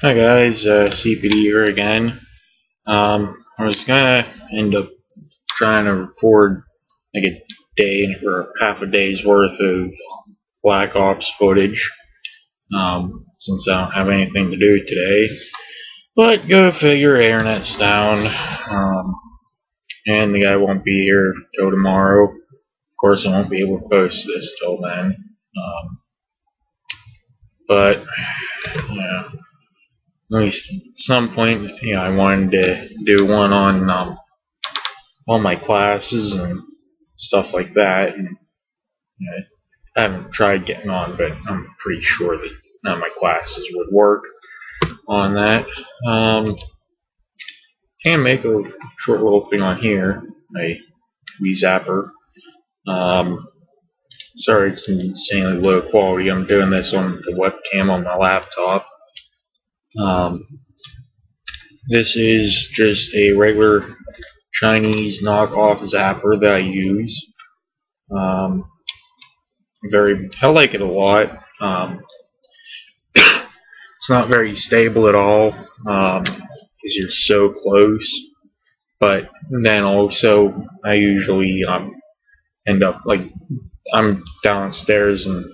Hi guys, CPD here again. I was gonna end up trying to record like a day or half a day's worth of Black Ops footage, since I don't have anything to do today. But go figure, internet's down, and the guy won't be here till tomorrow. Of course, I won't be able to post this till then. But yeah. At least at some point, I wanted to do one on all my classes and stuff like that. And I haven't tried getting on, but I'm pretty sure that none of my classes would work on that. Can make a short little thing on here, my zapper. Sorry, it's insanely low quality. I'm doing this on the webcam on my laptop. This is just a regular Chinese knockoff zapper that I use. I like it a lot. It's not very stable at all because you're so close. But then also, I usually end up I'm downstairs and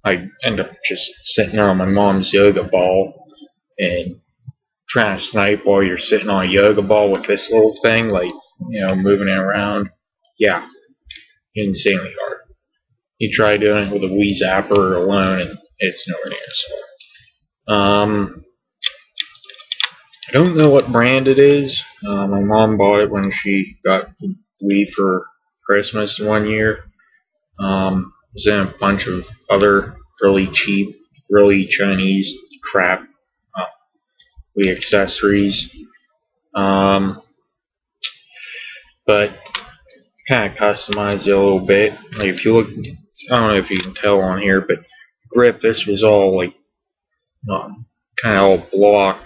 I end up just sitting there on my mom's yoga ball and trying to snipe while you're sitting on a yoga ball with this little thing, moving it around. Yeah, insanely hard. You try doing it with a Wii zapper alone, and it's nowhere near so hard. I don't know what brand it is. My mom bought it when she got the Wii for Christmas one year. It was in a bunch of other really cheap, really Chinese crap Wii accessories. But kind of customize it a little bit. Like if you look, I don't know if you can tell on here, but grip, this was all kind of all block,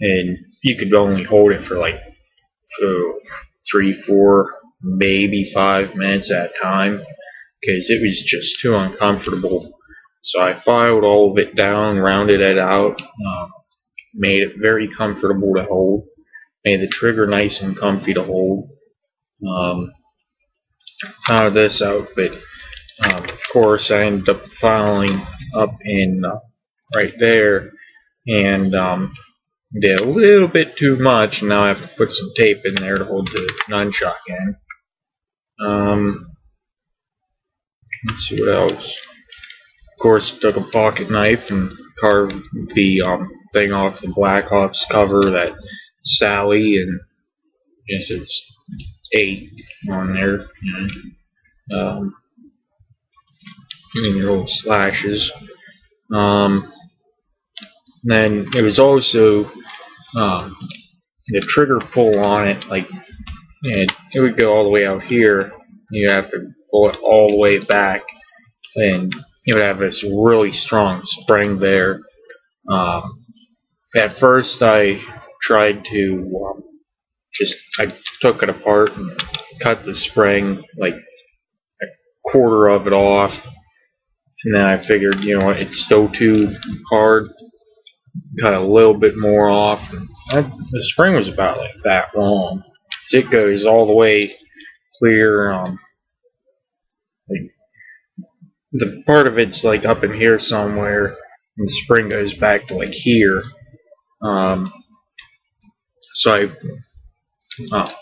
and you could only hold it for 3, 4, maybe 5 minutes at a time because it was just too uncomfortable. So I filed all of it down, rounded it out, made it very comfortable to hold, made the trigger nice and comfy to hold. Found this out, but of course I ended up filing up in right there and did a little bit too much. Now I have to put some tape in there to hold the nunchuck in. Let's see what else. Of course, took a pocket knife and carved the thing off the Black Ops cover, that Sally, and I guess it's 8 on there. Your little slashes. Then it was also the trigger pull on it, it would go all the way out here. You have to pull it all the way back, and you would have this really strong spring there. At first, I tried to I took it apart and cut the spring, like a quarter of it off, and then I figured, it's still too hard. Cut a little bit more off. And the spring was about that long, so it goes all the way clear. The part of it's up in here somewhere, and the spring goes back to here. So I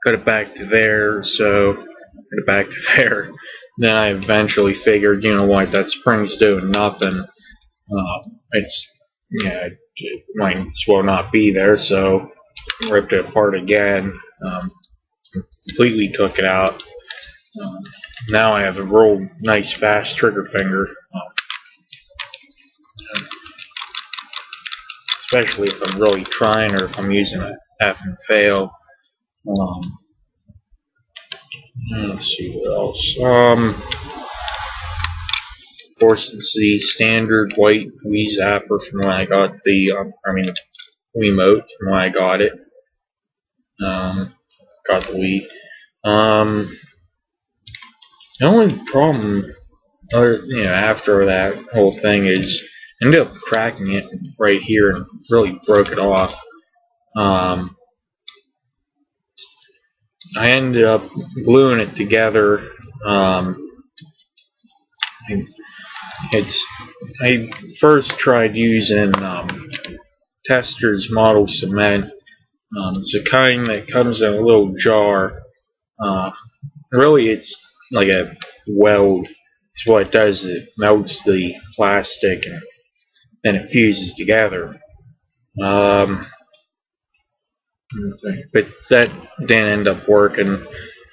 cut it back to there. So cut it back to there. Then I eventually figured, what, that spring's doing nothing. It might as well not be there. So ripped it apart again. Completely took it out. Now I have a real nice fast trigger finger, especially if I'm really trying or if I'm using a F and fail. Let's see what else. Of course, it's the standard white Wii zapper from when I got the Wiimote from when I got it. Got the Wii. The only problem, after that whole thing is ended up cracking it right here and really broke it off. I ended up gluing it together. I first tried using Tester's model cement. It's a kind that comes in a little jar. Really, it's like a weld. It's what it does. It melts the plastic and then it fuses together. But that didn't end up working.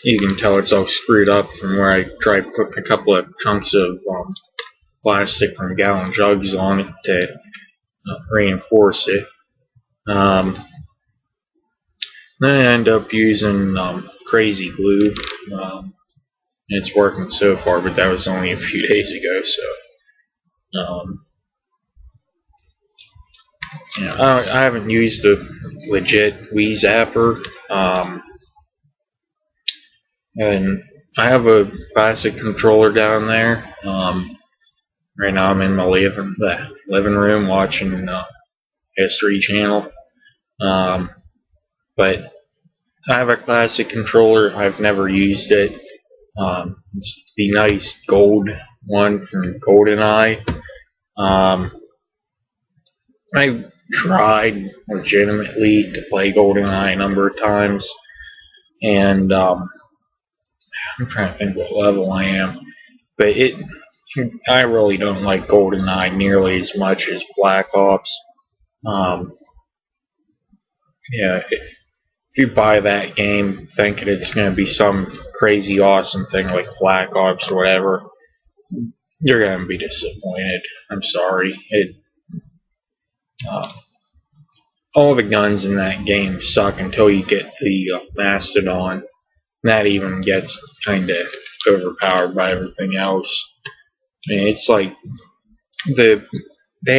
You can tell it's all screwed up from where I tried putting a couple of chunks of plastic from gallon jugs on it to reinforce it. Then I end up using crazy glue. It's working so far, but that was only a few days ago. So, I haven't used a legit Wii zapper, and I have a classic controller down there. Right now, I'm in my living room watching History Channel. But I have a classic controller. I've never used it. It's the nice gold one from GoldenEye. I tried legitimately to play GoldenEye a number of times, and I'm trying to think what level I am, but I really don't like GoldenEye nearly as much as Black Ops. If you buy that game thinking it's going to be some crazy awesome thing like Black Ops or whatever, you're going to be disappointed. I'm sorry. All the guns in that game suck until you get the Mastodon. That even gets kind of overpowered by everything else. I mean, it's like they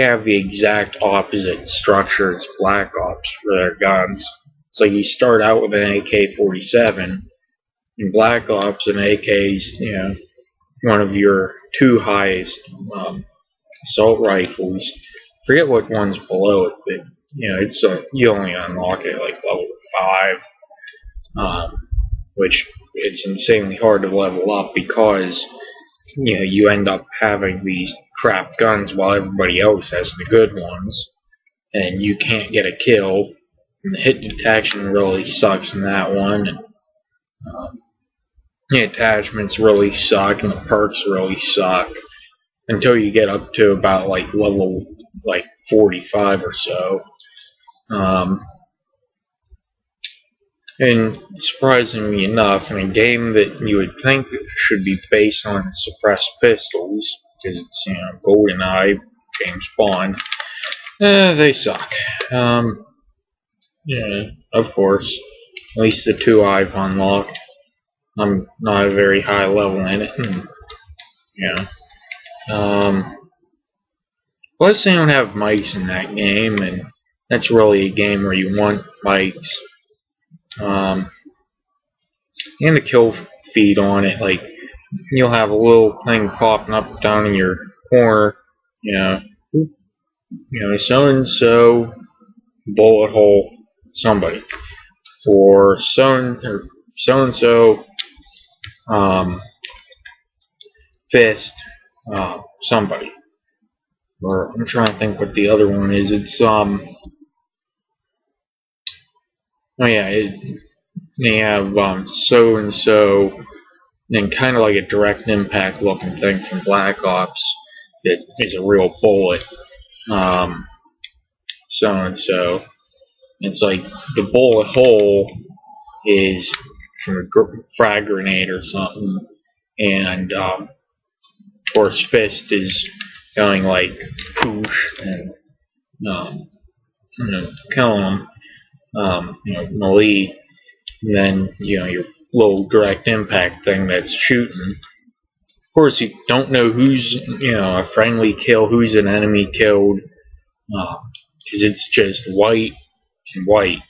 have the exact opposite structure as Black Ops for their guns. It's like you start out with an AK-47. In Black Ops, an AK is, one of your two highest assault rifles. Forget what one's below it, but it's you only unlock it at like level 5, which it's insanely hard to level up because you end up having these crap guns while everybody else has the good ones, and you can't get a kill. And the hit detection really sucks in that one, and the attachments really suck, and the perks really suck until you get up to about like level 45 or so. And surprisingly enough, in a game that you would think should be based on suppressed pistols, because it's GoldenEye, James Bond, they suck. Of course. At least the two I've unlocked. I'm not a very high level in it. Plus, they don't have mics in that game, and that's really a game where you want mics. And the kill feed on it, like you'll have a little thing popping up down in your corner, so and so bullet hole somebody, or so and so fist somebody. Or I'm trying to think what the other one is. It's they have so and so, and kind of like a direct impact looking thing from Black Ops that is a real bullet. So and so. It's like the bullet hole is from a frag grenade or something, and of course fist is going like poosh and killing them. Melee, and then your little direct impact thing that's shooting. Of course, you don't know who's a friendly kill, who's an enemy killed, because it's just white and white.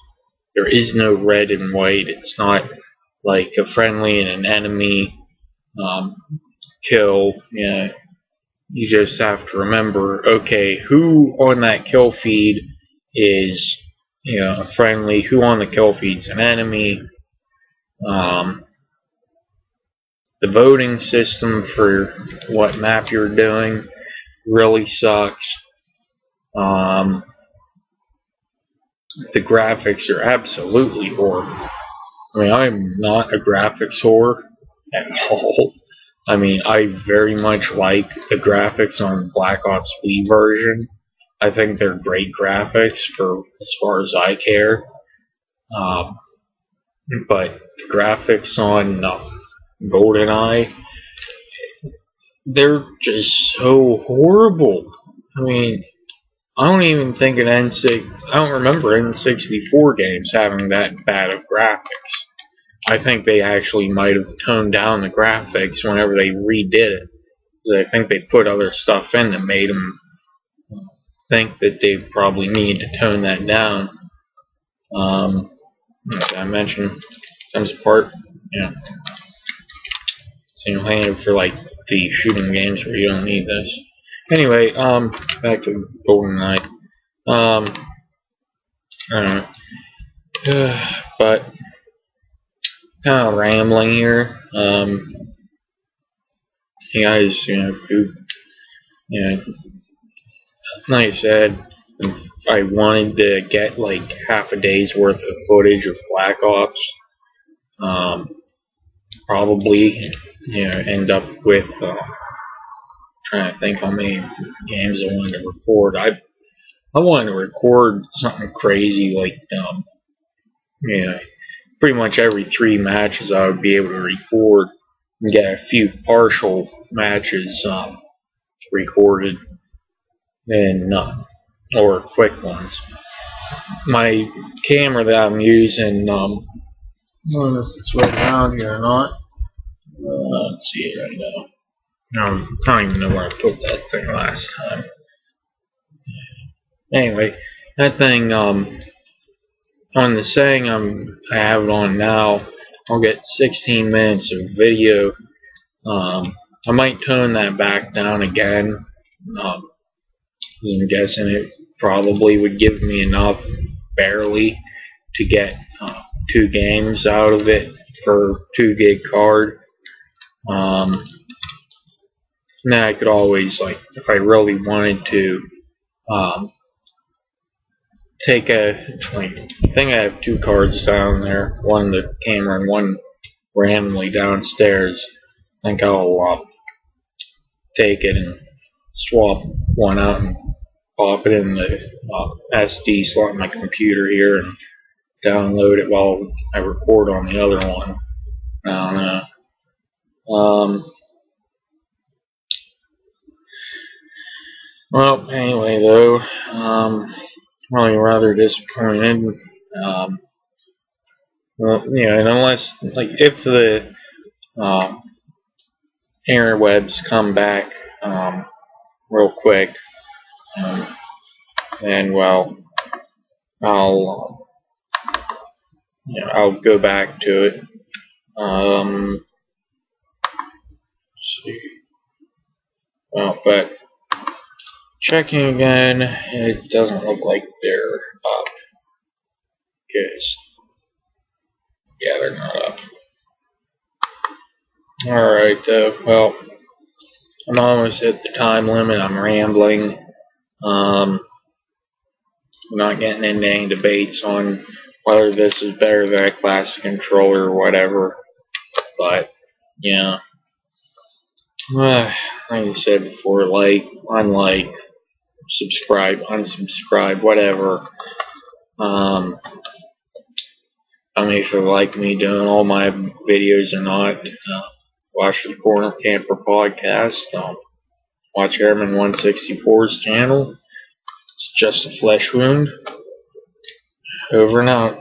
There is no red and white. It's not like a friendly and an enemy kill. you just have to remember, okay, who on that kill feed is, a friendly, who on the kill feed's an enemy. The voting system for what map you're doing really sucks. The graphics are absolutely horrible. I mean, I'm not a graphics whore at all. I mean, I very much like the graphics on Black Ops V version. I think they're great graphics for as far as I care. But the graphics on GoldenEye, they're just so horrible. I mean, I don't even think I don't remember N64 games having that bad of graphics. I think they actually might have toned down the graphics whenever they redid it. Because I think they put other stuff in that made them think that they probably need to tone that down. Like I mentioned, comes apart, single-handed for like the shooting games where you don't need this. Anyway, back to GoldenEye. I don't know. But kind of rambling here. You guys, like I said, if I wanted to get like half a day's worth of footage of Black Ops, probably, end up with, trying to think how many games I wanted to record. I wanted to record something crazy like, pretty much every 3 matches I would be able to record and get a few partial matches recorded and or quick ones. My camera that I'm using, I don't know if it's right around here or not. Let's see it right now. I don't even know where I put that thing last time. Anyway, that thing, on the setting I have it on now, I'll get 16 minutes of video. I might tone that back down again, because I'm guessing it probably would give me enough, barely, to get 2 games out of it for 2 gig card. Then I could always, like, if I really wanted to, take I think I have 2 cards down there, one in the camera and one randomly downstairs. I think I'll take it and swap one out and pop it in the SD slot in my computer here and download it while I record on the other one. I don't know. Well, anyway, though, really rather disappointed. Well, and unless, like, if the interwebs come back real quick, then, well, I'll go back to it. Let's see. Well, but checking again, it doesn't look like they're up. Because, yeah, they're not up. Alright, though, well, I'm almost at the time limit. I'm rambling. I'm not getting into any debates on whether this is better than a classic controller or whatever. But, yeah. Like I said before, like, unlike, subscribe, unsubscribe, whatever. I mean, if you like me doing all my videos or not, watch the Corner Camper podcast. Watch Airman 164's channel. It's just a flesh wound. Over and out.